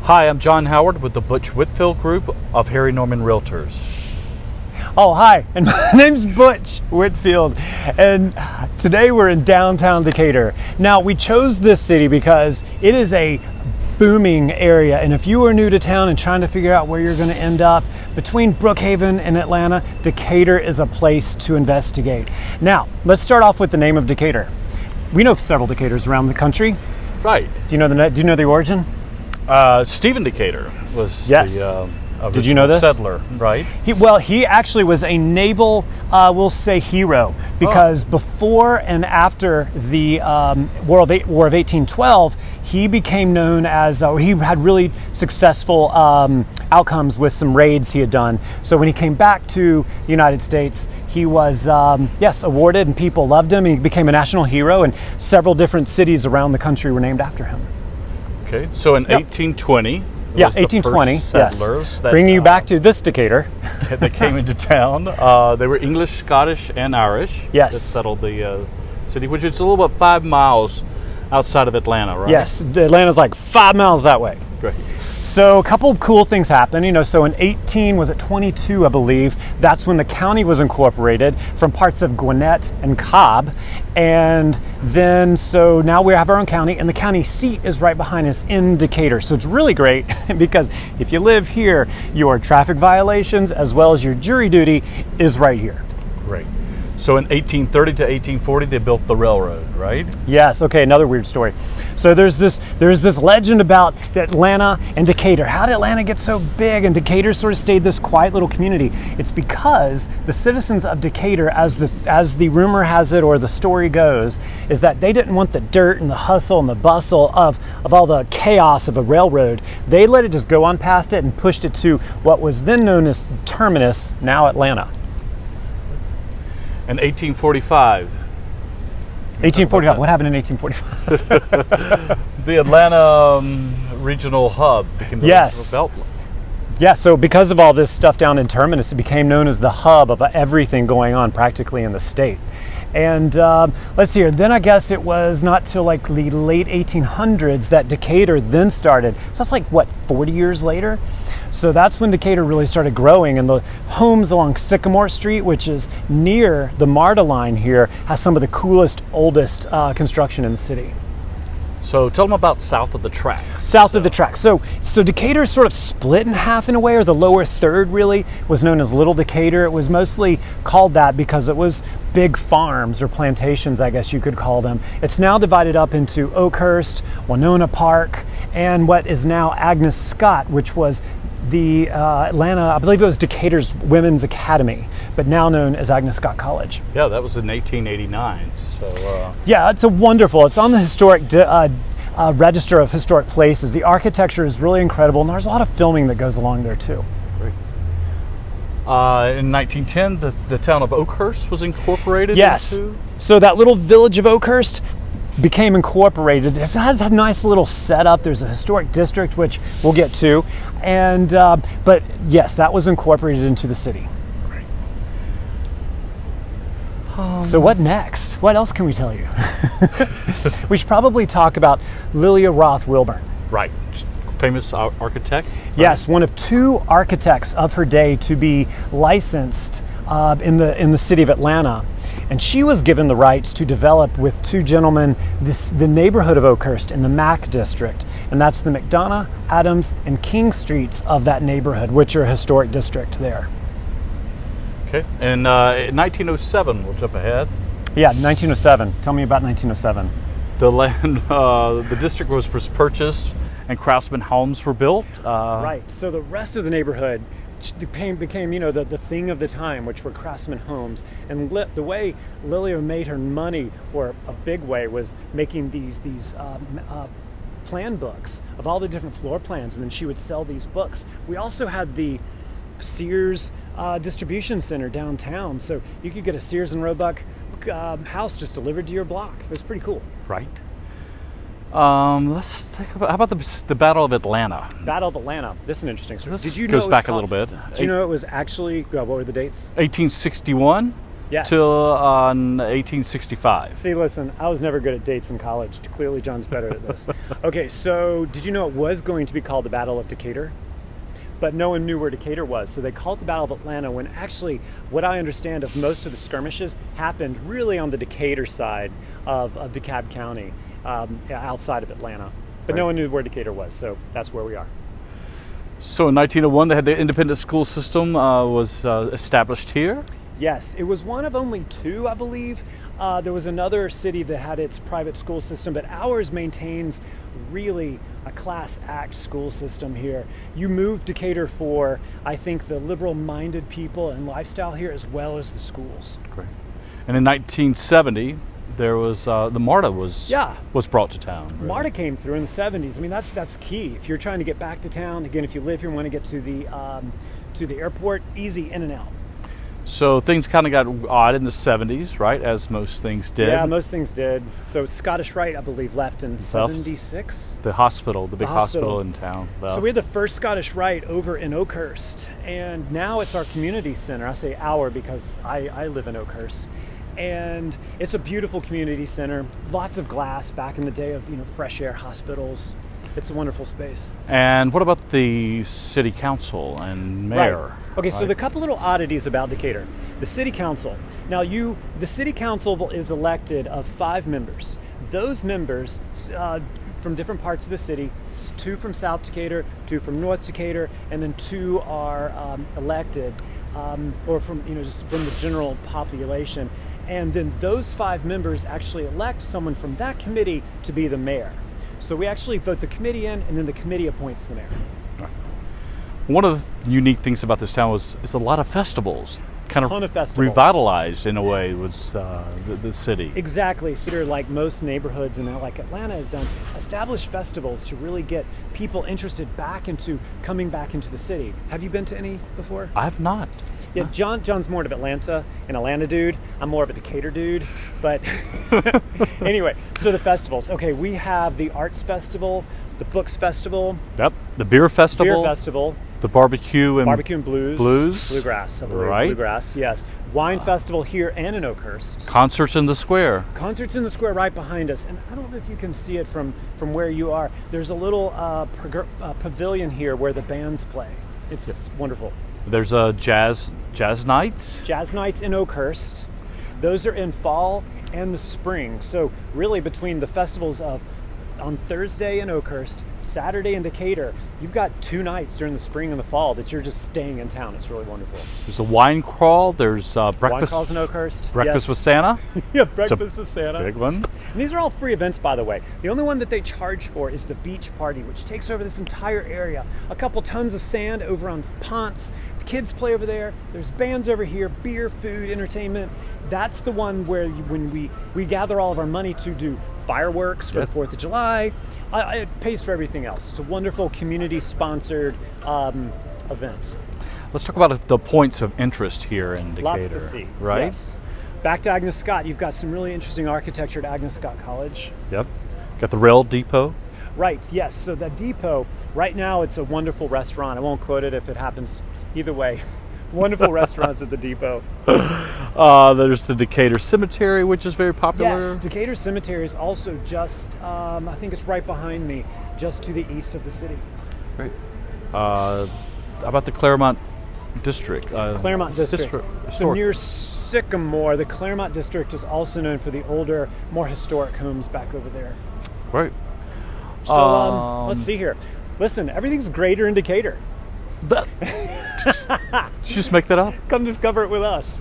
Hi, I'm John Howard with the Butch Whitfield Group of Harry Norman Realtors. Oh, hi, and my name's Butch Whitfield, and today we're in downtown Decatur. Now, we chose this city because it is a booming area, and if you are new to town and trying to figure out where you're going to end up, between Brookhaven and Atlanta, Decatur is a place to investigate. Now, let's start off with the name of Decatur. We know several Decaturs around the country. Right. Do you know the origin? Stephen Decatur was Yes. the Did you know this? settler, right? He actually was a naval, we'll say, hero, because before and after the War of 1812, he became known as, he had really successful outcomes with some raids he had done. So when he came back to the United States, he was, awarded, and people loved him. He became a national hero, and several different cities around the country were named after him. Okay, so in 1820, Yeah, was the 1820, first yes. settlers that, Bringing you back to this Decatur. that came into town. They were English, Scottish, and Irish. Yes. That settled the city, which is a little bit 5 miles outside of Atlanta, right? Yes, Atlanta's like 5 miles that way. Great. So a couple of cool things happened, so in 1822, I believe, that's when the county was incorporated from parts of Gwinnett and Cobb. And then, so now we have our own county, and the county seat is right behind us in Decatur. So it's really great because if you live here, your traffic violations as well as your jury duty is right here. Great. So in 1830 to 1840, they built the railroad, right? Yes. Okay. Another weird story. So there's this legend about Atlanta and Decatur. How did Atlanta get so big and Decatur sort of stayed this quiet little community? It's because the citizens of Decatur, as the rumor has it or the story goes, is that they didn't want the dirt and the hustle and the bustle of all the chaos of a railroad. They let it just go on past it and pushed it to what was then known as Terminus, now Atlanta. In 1845. 1845. What happened in 1845? The Atlanta regional hub became the Yes. regional belt. Yeah, so because of all this stuff down in Terminus, it became known as the hub of everything going on practically in the state. And let's see here, then I guess it was not till like the late 1800s that Decatur then started. So that's like, what, 40 years later? So that's when Decatur really started growing, and the homes along Sycamore Street, which is near the MARTA line here, has some of the coolest, oldest construction in the city. So tell them about south of the tracks. South of the tracks. So Decatur is sort of split in half in a way, or the lower third really was known as Little Decatur. It was mostly called that because it was big farms or plantations, I guess you could call them. It's now divided up into Oakhurst, Winona Park, and what is now Agnes Scott, which was the Atlanta, I believe it was Decatur's Women's Academy, but now known as Agnes Scott College. Yeah, that was in 1889. So yeah, it's on the historic register of historic places. The architecture is really incredible, and there's a lot of filming that goes along there too. great. In 1910, the town of Oakhurst was incorporated. Yes. Into? So that little village of Oakhurst became incorporated. It has a nice little setup. There's a historic district, which we'll get to, and but yes, that was incorporated into the city. So what next? What else can we tell you? We should probably talk about Lilia Roth Wilburn. Right. Famous architect. Yes, one of 2 architects of her day to be licensed in the city of Atlanta. And she was given the rights to develop with 2 gentlemen the neighborhood of Oakhurst in the Mack district. And that's the McDonough, Adams, and King streets of that neighborhood, which are a historic district there. Okay. And in 1907, we'll jump ahead. Yeah, 1907. Tell me about 1907. The land, the district was purchased, and Craftsman homes were built. Right. So the rest of the neighborhood became the thing of the time, which were Craftsman homes. And the way Lilia made her money, or a big way, was making these plan books of all the different floor plans, and then she would sell these books. We also had the Sears distribution center downtown, so you could get a Sears and Roebuck house just delivered to your block. It was pretty cool. Right. Let's think about, how about the Battle of Atlanta? Battle of Atlanta. This is an interesting story. This Did you know goes back a little bit. Did you know it was actually, what were the dates? 1861 Yes. till 1865. See, listen, I was never good at dates in college. Clearly, John's better at this. Okay, so did you know it was going to be called the Battle of Decatur? But no one knew where Decatur was, so they called it the Battle of Atlanta when actually, what I understand of most of the skirmishes happened really on the Decatur side of DeKalb County, outside of Atlanta. But no Right. one knew where Decatur was, so that's where we are. So in 1901, they had the independent school system was established here. Yes, it was one of only two, I believe. There was another city that had its private school system, but ours maintains really a class act school system here. You moved Decatur for, I think, the liberal-minded people and lifestyle here, as well as the schools. Great. And in 1970, there was the MARTA was Yeah. brought to town. really. MARTA came through in the 70s. I mean, that's key. If you're trying to get back to town, again, if you live here and want to get to the airport, easy in and out. So things kind of got odd in the 70s, right? As most things did. Yeah, most things did. So Scottish Rite, I believe, left in Left. 76. The hospital, the big hospital. hospital in town. So we had the first Scottish Rite over in Oakhurst, and now it's our community center. I say our because I live in Oakhurst, and it's a beautiful community center. Lots of glass back in the day of fresh air hospitals. It's a wonderful space. And what about the city council and mayor? Right. Okay, so Right. the couple little oddities about Decatur. The city council. Now, the city council is elected of 5 members. Those members from different parts of the city, 2 from South Decatur, 2 from North Decatur, and then 2 are elected, or from just from the general population. And then those 5 members actually elect someone from that committee to be the mayor. So we actually vote the committee in, and then the committee appoints the mayor. One of the unique things about this town is a lot of festivals. Kind Ton of of festivals. revitalized in a way was the city. Exactly. So, like most neighborhoods and like Atlanta has done, establish festivals to really get people interested coming back into the city. Have you been to any before? I've not. Yeah, John's more of an Atlanta dude. I'm more of a Decatur dude. But anyway, so the festivals. Okay, we have the Arts Festival, the Books Festival, Yep. The beer festival. Beer Festival, The barbecue and Barbecue and Blues. Blues. Bluegrass, I believe. Right. Bluegrass, yes. Wine Festival here and in Oakhurst. concerts in the square. Concerts in the square right behind us, and I don't know if you can see it from where you are. There's a little pavilion here where the bands play. It's wonderful. There's a jazz night. Jazz nights in Oakhurst. Those are in fall and the spring. So really between the festivals on Thursday in Oakhurst, Saturday in Decatur, you've got 2 nights during the spring and the fall that you're just staying in town. It's really wonderful. There's a wine crawl. There's Wine breakfast. calls in Oakhurst. Breakfast yes. with Santa. Yeah, breakfast with Santa. Big one. And these are all free events, by the way. The only one that they charge for is the beach party, which takes over this entire area. A couple tons of sand over on Ponce. The kids play over there. There's bands over here, beer, food, entertainment. That's the one where when we gather all of our money to do fireworks for Yeah. the 4th of July. It pays for everything else. It's a wonderful community-sponsored event. Let's talk about the points of interest here in Decatur. Lots to see. Right? Yes. Back to Agnes Scott. You've got some really interesting architecture at Agnes Scott College. Yep. Got the rail depot. Right, yes. So the depot, right now it's a wonderful restaurant. I won't quote it if it happens. Either way, wonderful restaurants at the depot. There's the Decatur Cemetery, which is very popular. Yes, Decatur Cemetery is also just, I think it's right behind me, just to the east of the city. Great. How about the Claremont District? Claremont District. So Historic. near Sycamore, the Claremont District is also known for the older, more historic homes back over there. Right. So let's see here. Listen, everything's greater in Decatur. Did you just make that up? Come discover it with us.